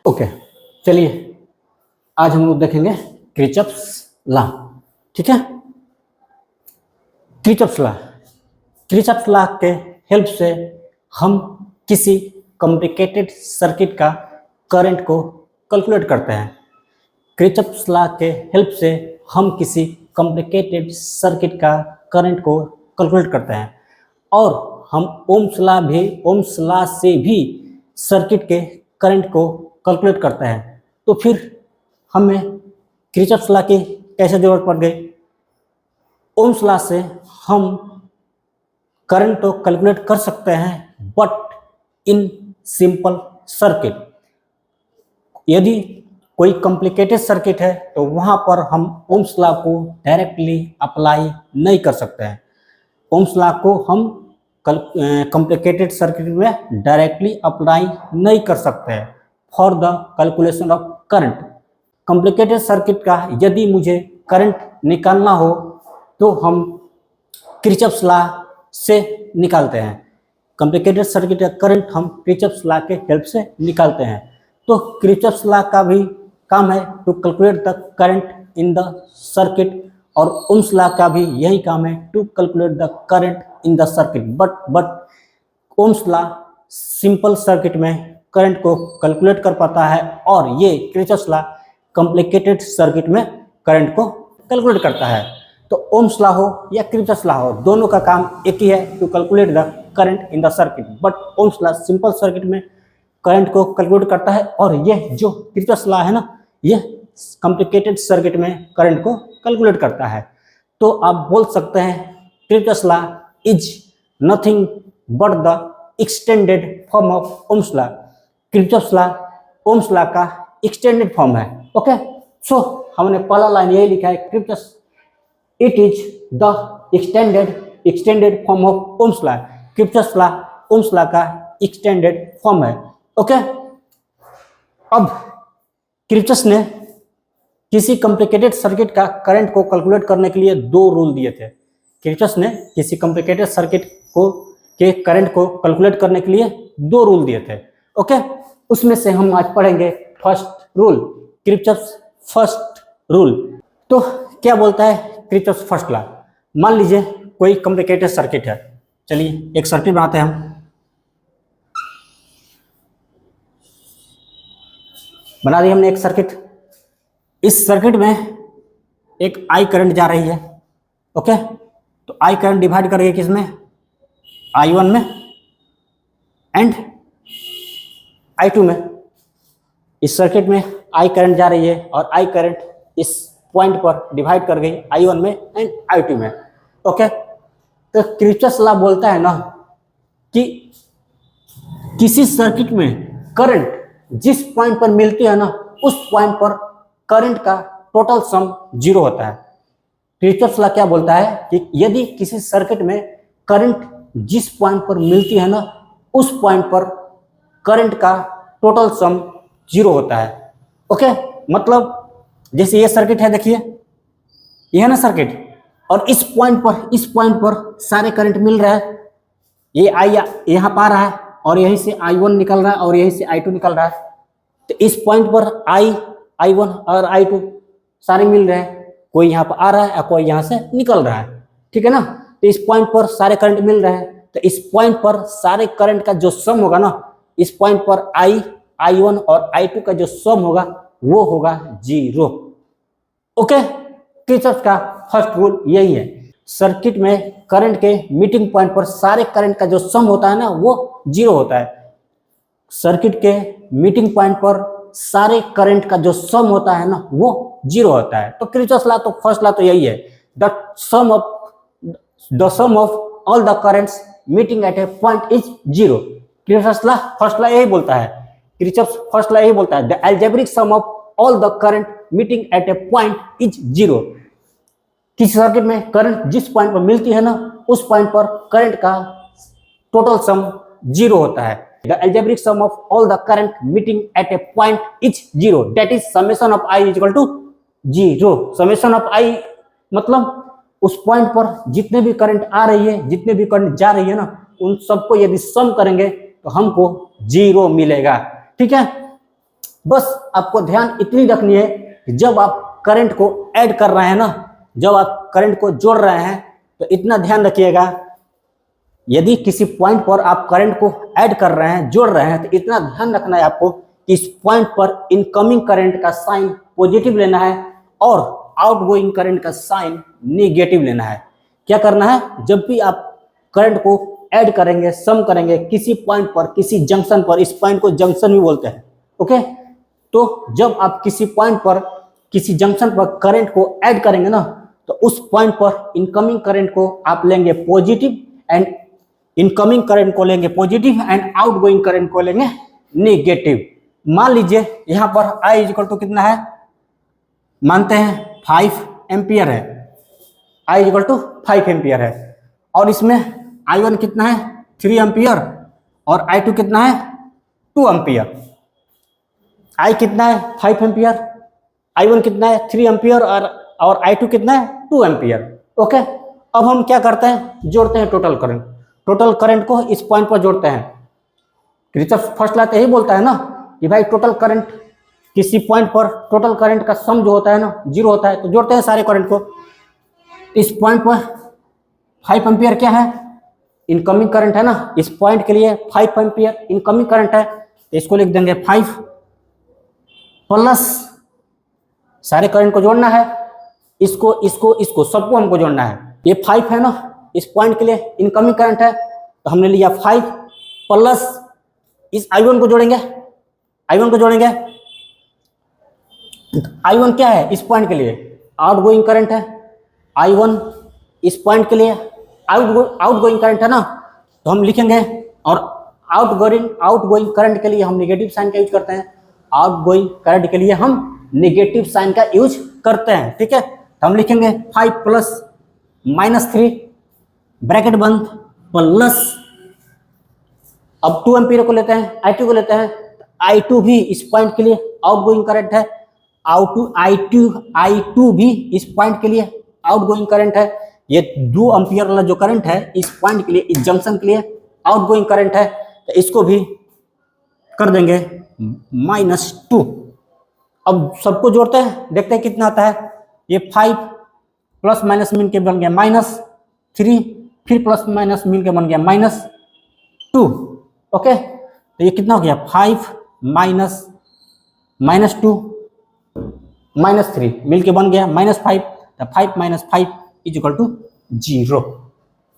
Okay, चलिए आज हम लोग देखेंगे किरचॉफ्स लॉ। ठीक है, किरचॉफ्स लॉ, किरचॉफ्स लॉ के हेल्प से हम किसी कॉम्प्लिकेटेड सर्किट का करंट को कैलकुलेट करते हैं। किरचॉफ्स लॉ के हेल्प से हम किसी कॉम्प्लिकेटेड सर्किट का करंट को कैलकुलेट करते हैं और हम ओम्स लॉ से भी सर्किट के करंट को कैलकुलेट करते हैं। तो फिर हमें किरचॉफ्स लॉ की कैसे जरूरत पड़ गई? ओम्स लॉ से हम करंट तो कैलकुलेट कर सकते हैं बट इन सिंपल सर्किट। यदि कोई कॉम्प्लिकेटेड सर्किट है तो वहां पर हम ओम्स लॉ को डायरेक्टली अप्लाई नहीं कर सकते हैं। ओम्स लॉ को हम कॉम्प्लिकेटेड सर्किट में डायरेक्टली अप्लाई नहीं कर सकते हैं for the calculation of current. Complicated circuit का यदि मुझे करंट निकालना हो तो हम किरचॉफ्स लॉ से निकालते हैं। कॉम्प्लिकेटेड सर्किट का करंट हम किरचॉफ्स लॉ के हेल्प से निकालते हैं। तो किरचॉफ्स लॉ का भी काम है to calculate the current in the circuit और ओम्स लॉ का भी यही काम है to calculate the current in the circuit. But Ohm's law simple circuit में करंट को कैलकुलेट कर पाता है और ये किरचॉफ्स लॉ कॉम्प्लिकेटेड सर्किट में करंट को कैलकुलेट करता है। तो ओम्स लॉ हो या किरचॉफ्स लॉ हो, दोनों का काम एक ही है to calculate the current in the circuit. But Ohm's law simple circuit में करंट को कैलकुलेट करता है और ये जो किरचॉफ्स लॉ है ना, ये कॉम्प्लिकेटेड सर्किट में करंट को कैलकुलेट करता है। तो आप बोल सकते हैं Kirchhoff's law is nothing but the extended form of Ohm's law. Kirchhoff's law Ohm's law का एक्सटेंडेड फॉर्म है। ओके, सो हमने पहला लाइन यही लिखा है, Kirchhoff's it is the extended form of Ohm's law. Kirchhoff's law Ohm's law का extended form है। Okay, अब किरचॉफ ने किसी कॉम्प्लिकेटेड सर्किट का करंट को कैलकुलेट करने के लिए दो रूल दिए थे। किरचॉफ ने किसी कॉम्प्लिकेटेड सर्किट को के करंट को कैलकुलेट करने के लिए दो रूल दिए थे। ओके, उसमें से हम आज पढ़ेंगे first rule, Kirchhoff's first rule. तो क्या बोलता है किरचॉफ्स फर्स्ट लॉ? मान लीजिए कोई कॉम्प्लिकेटेड सर्किट है। चलिए एक सर्किट बनाते हैं हम। बना दी हमने एक सर्किट। इस सर्किट में एक आई करंट जा रही है। ओके, तो आई करंट डिवाइड करेंगे किसमें? I1 में एंड I2 में। इस सर्किट में आई करंट जा रही है और आई करंट इस पॉइंट पर डिवाइड कर गई I1 में एंड I2 में। ओके, तो किरचॉफ्स लॉ बोलता है ना कि किसी सर्किट में करंट जिस पॉइंट पर मिलती है ना, उस पॉइंट पर करंट का टोटल सम जीरो होता है। किरचॉफ्स लॉ क्या बोलता है कि यदि किसी सर्किट में करंट जिस पॉइंट पर मिलती है ना, उस पॉइंट पर करंट का टोटल सम जीरो होता है। ओके, मतलब जैसे ये सर्किट है, देखिए ये है ना सर्किट, और इस पॉइंट पर सारे करंट मिल रहा है। ये आई यहाँ पर आ रहा है और यहीं से I1 निकल रहा है और यहीं से I2 निकल रहा है। तो इस पॉइंट पर I1 और I2 सारे मिल रहे हैं, कोई यहाँ पर आ रहा है और कोई यहाँ से निकल रहा है। ठीक है ना, तो इस पॉइंट पर सारे करंट मिल रहे हैं। तो इस पॉइंट पर सारे करंट का जो सम होगा ना, इस पॉइंट पर I1 और I2 का जो सम होगा वो होगा जीरो। ओके, किरचॉफ का फर्स्ट रूल यही है। सर्किट में करंट के मीटिंग पॉइंट पर सारे करंट का जो सम होता है ना, वो जीरो होता है। सर्किट के मीटिंग पॉइंट पर सारे करंट का जो सम होता है ना, वो जीरो होता है। तो किरचॉफ्स लॉ तो फर्स्ट लॉ तो यही है, the sum of all the currents meeting at a point is zero. Kirchhoff's law first law यही बोलता है, किरचॉफ्स फर्स्ट लॉ यही बोलता है, the algebraic sum of all the current meeting at a point is zero. किसी circuit में current जिस point पर मिलती है ना, उस पॉइंट पर करंट का टोटल सम जीरो होता है। The algebraic sum of all the current meeting at a point is zero, that is summation of I equal to zero. Summation of I मतलब उस पॉइंट पर जितने भी करंट आ रही है, जितने भी करंट जा रही है ना, उन सबको यदि सम करेंगे तो हमको जीरो मिलेगा। ठीक है, बस आपको ध्यान इतनी रखनी है कि जब आप करंट को ऐड कर रहे हैं ना, जब आप करंट को जोड़ रहे हैं तो इतना ध्यान रखिएगा, यदि किसी पॉइंट पर आप करंट को ऐड कर रहे हैं, जोड़ रहे हैं, तो इतना ध्यान रखना है आपको कि इस पॉइंट पर इनकमिंग करंट का साइन पॉजिटिव लेना है और आउटगोइंग करंट का साइन नेगेटिव लेना है। क्या करना है, जब भी आप करंट को ऐड करेंगे, सम करेंगे किसी पॉइंट पर, किसी जंक्शन पर, इस पॉइंट को जंक्शन भी बोलते हैं, ओके। तो जब आप किसी पॉइंट पर, किसी जंक्शन पर करंट को ऐड करेंगे ना, तो उस पॉइंट पर इनकमिंग करंट को आप लेंगे पॉजिटिव एंड इनकमिंग करंट को लेंगे पॉजिटिव एंड आउटगोइंग करंट को लेंगे नेगेटिव। मान लीजिए यहां पर I इक्वल टू कितना है, मानते हैं 5 एम्पियर है, I इक्वल टू 5 एम्पियर है, और इसमें I1 कितना है 3 एम्पियर और I2 कितना है 2 एम्पियर। I कितना है 5 एम्पियर, I1 कितना है 3 एम्पियर और I2 कितना है 2 एम्पियर, ओके। अब हम क्या करते हैं, जोड़ते हैं टोटल करंट, टोटल करंट को इस पॉइंट पर जोड़ते हैं। किरचॉफ फर्स्ट लॉ यही बोलता है ना कि भाई टोटल करंट, किसी पॉइंट पर टोटल करंट का सम जो होता है ना 0 होता है, तो जोड़ते हैं सारे करंट को। इस पॉइंट पर 5 एम्पियर क्या है, इनकमिंग करंट है ना, इस पॉइंट के लिए 5 एम्पियर इनकमिंग करंट है, तो इसको लिख देंगे 5 प्लस, सारे करंट को जोड़ना है, इसको इसको इसको सबको हमको जोड़ना है। ये 5 है ना, इस पॉइंट के लिए इनकमिंग करंट है, तो हमने लिया 5 प्लस इस I1 को जोड़ेंगे, I1 को जोड़ेंगे। I1 क्या है, इस पॉइंट के लिए आउटगोइंग करंट है, I1 इस पॉइंट के लिए आउटगोइंग करंट है ना, तो हम लिखेंगे, और आउटगोइंग करंट के लिए हम नेगेटिव साइन का यूज करते हैं, आउटगोइंग करंट के लिए हम नेगेटिव साइन का यूज करते हैं, ठीक है। तो हम लिखेंगे 5 प्लस -3 ब्रैकेट बंद प्लस, अब 2 एम्पियर को लेते हैं, I2 को लेते हैं, I2 भी इस पॉइंट के लिए आउटगोइंग करंट है, I2 भी इस पॉइंट के लिए आउटगोइंग करंट है। ये 2 एम्पियर वाला जो करंट है इस पॉइंट के लिए, इस जंक्शन के लिए आउटगोइंग करंट है, तो इसको भी कर देंगे -2। अब सबको जोड़ते हैं, देखते हैं कितना आता है। ये 5 प्लस माइनस मिल के बन गया -3, फिर प्लस माइनस मिल के बन गया -2, ओके। तो ये कितना हो गया, 5 -2 -3 मिल के बन गया -5, तो 5 - 5 = 0।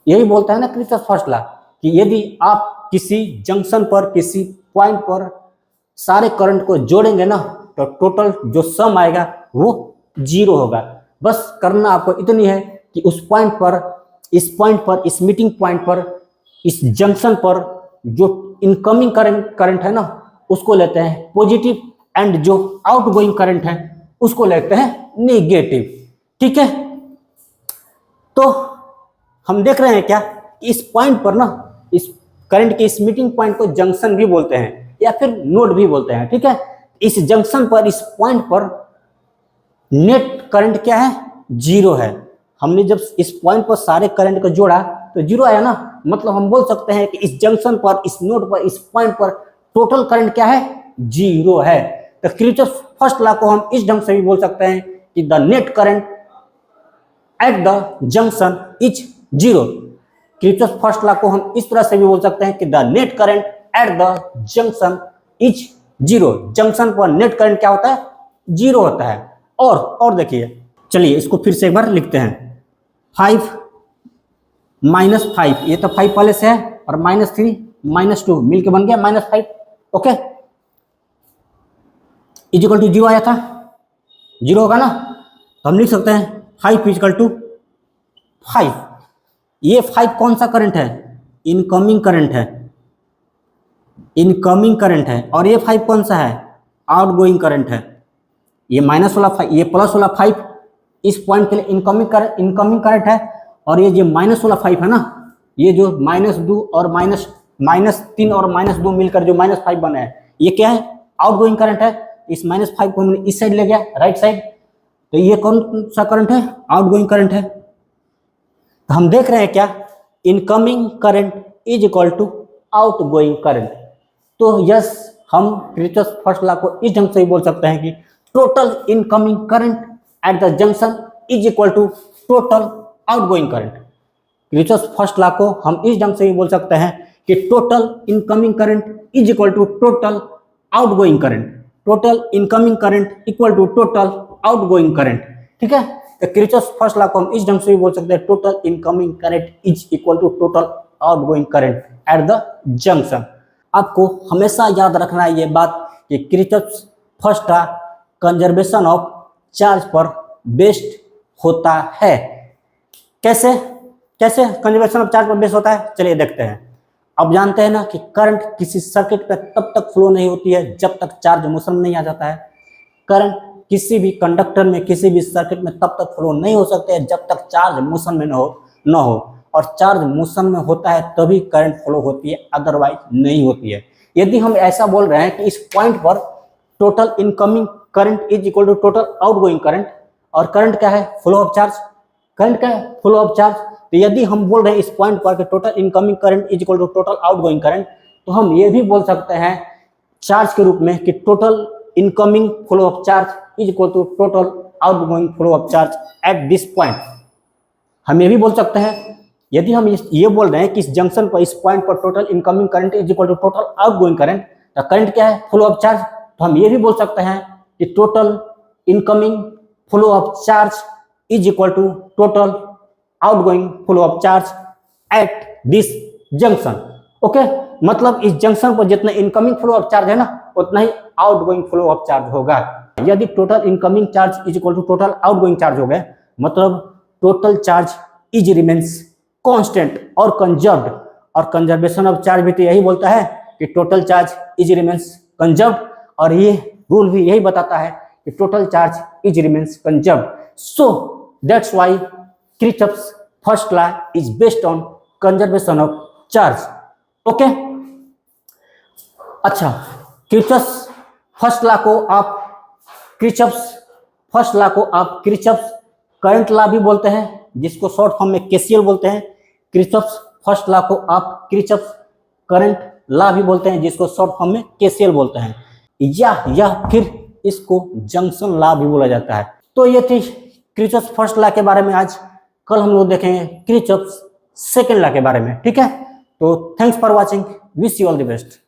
यही बोलता है ना किरचॉफ फर्स्ट लॉ कि यदि आप किसी जंक्शन पर, किसी पॉइंट पर सारे करंट को जोड़ेंगे ना, तो टोटल जो सम आएगा वो 0 होगा। बस करना आपको इतनी है कि उस पॉइंट पर, इस पॉइंट पर, इस मीटिंग पॉइंट पर, इस जंक्शन पर जो इनकमिंग करंट है ना उसको लेते हैं पॉजिटिव एंड जो आउटगोइंग करंट है उसको लेते हैं नेगेटिव, ठीक है। तो हम देख रहे हैं क्या, इस पॉइंट पर ना, इस करंट के इस मीटिंग पॉइंट को जंक्शन भी बोलते हैं या फिर नोड भी बोलते हैं, ठीक है। इस जंक्शन पर, इस पॉइंट पर नेट करंट क्या है, 0 है। हमने जब इस पॉइंट पर सारे करंट को जोड़ा तो 0 आया ना, मतलब हम बोल सकते हैं कि इस जंक्शन पर, इस नोड पर, इस पॉइंट पर टोटल करंट क्या है, 0 है। तो किरचॉफ फर्स्ट लॉ को हम इस ढंग से भी बोल सकते हैं कि the net current at the junction is 0। Kirchhoff first law को हम इस तरह से भी बोल सकते हैं कि the net current at the junction is 0। Junction पर नेट करंट क्या होता है, 0 होता है। और देखिए, चलिए इसको फिर से एक बार लिखते हैं। 5 -5, ये तो 5 पहले से है, और -3 -2 मिलके बन गया -5, ओके। = 0 आया था, 0 होगा ना, तो हम लिख सकते हैं 5 = 5। ये 5 कौन सा करंट है, इनकमिंग करंट है, इनकमिंग करंट है। और ये 5 कौन सा है, आउटगोइंग करंट है। ये माइनस वाला 5, ये प्लस वाला 5 इस पॉइंट के लिए इनकमिंग करंट है, और ये जो माइनस वाला 5 है ना, ये जो -2 और -3 और -2 मिलकर जो -5 बना है, ये क्या है, आउटगोइंग करंट है। इस -5 को हमने इस साइड ले गया, राइट साइड, तो ये कौन सा करंट है, आउटगोइंग करंट है। तो हम देख रहे हैं क्या, incoming current is equal to outgoing current. तो यस, हम किरचॉफ फर्स्ट लॉ को इस ढंग से भी बोल सकते हैं कि total incoming current at the junction is equal to total outgoing current. Kirchhoff first law को हम इस ढंग से भी बोल सकते हैं कि total incoming current is equal to total outgoing current. Total incoming current equal to total outgoing current. ठीक है, तो किरचॉफ फर्स्ट लॉ को हम इस ढंग से भी बोल सकते हैं total incoming current is equal to total outgoing current at the junction. आपको हमेशा याद रखना है ये बात कि Kirchhoff first law conservation of charge पर बेस्ड होता है। कैसे कैसे कंजर्वेशन ऑफ चार्ज पर बेस्ड होता है, चलिए देखते हैं। अब जानते हैं ना कि करंट किसी सर्किट पे तब तक फ्लो नहीं होती है जब तक चार्ज मोशन में नहीं आ जाता है। करंट किसी भी कंडक्टर में किसी भी सर्किट में तब तक फ्लो नहीं हो सकते हैं जब तक चार्ज मोशन में न हो और चार्ज मोशन में होता है तभी करंट फ्लो होती है, अदरवाइज नहीं होती है। यदि हम ऐसा बोल रहे हैं कि इस पॉइंट पर total incoming current is equal to total outgoing current, और करंट क्या है, फ्लो ऑफ चार्ज। करंट क्या है, फ्लो ऑफ चार्ज। तो यदि हम बोल रहे हैं इस पॉइंट पर कि total incoming current is equal to total outgoing current, तो हम ये भी बोल सकते हैं चार्ज के रूप में कि total incoming flow of charge is equal to total outgoing flow of charge at this point. हम ये भी बोल सकते हैं, यदि हम ये बोल रहे हैं कि इस जंक्शन पर इस पॉइंट पर total incoming current is equal to total outgoing current, तो करंट क्या है, फ्लो ऑफ चार्ज। तो हम ये भी बोल सकते हैं कि total incoming flow of charge is equal to total outgoing flow of charge at this junction. Okay, मतलब इस जंक्शन पर जितना इनकमिंग फ्लो ऑफ चार्ज है ना उतना ही आउटगोइंग फ्लो ऑफ चार्ज होगा। यदि total incoming charge is equal to total outgoing charge हो गए, मतलब total charge is remains constant और कंजर्व्ड। और कंजर्वेशन ऑफ चार्ज भी तो यही बोलता है कि total charge is remains conserved, और ये रूल भी यही बताता है कि total charge is remains conserved. So that's why Kirchhoff's first law is based on conservation of charge. Okay, अच्छा, किरचॉफ्स फर्स्ट लॉ को आप किरचॉफ्स करंट लॉ भी बोलते हैं, जिसको शॉर्ट फॉर्म में केसीएल बोलते हैं। किरचॉफ्स फर्स्ट लॉ को आप किरचॉफ्स करंट लॉ भी बोलते हैं, जिसको शॉर्ट फॉर्म में केसीएल बोलते हैं, या फिर इसको जंक्शन लॉ भी बोला जाता है। तो ये थी किरचॉफ्स फर्स्ट लॉ के बारे में आज। कल हम लोग देखेंगे किरचॉफ्स सेकंड लॉ के बारे में। ठीक है, तो thanks for watching, wish you all the best.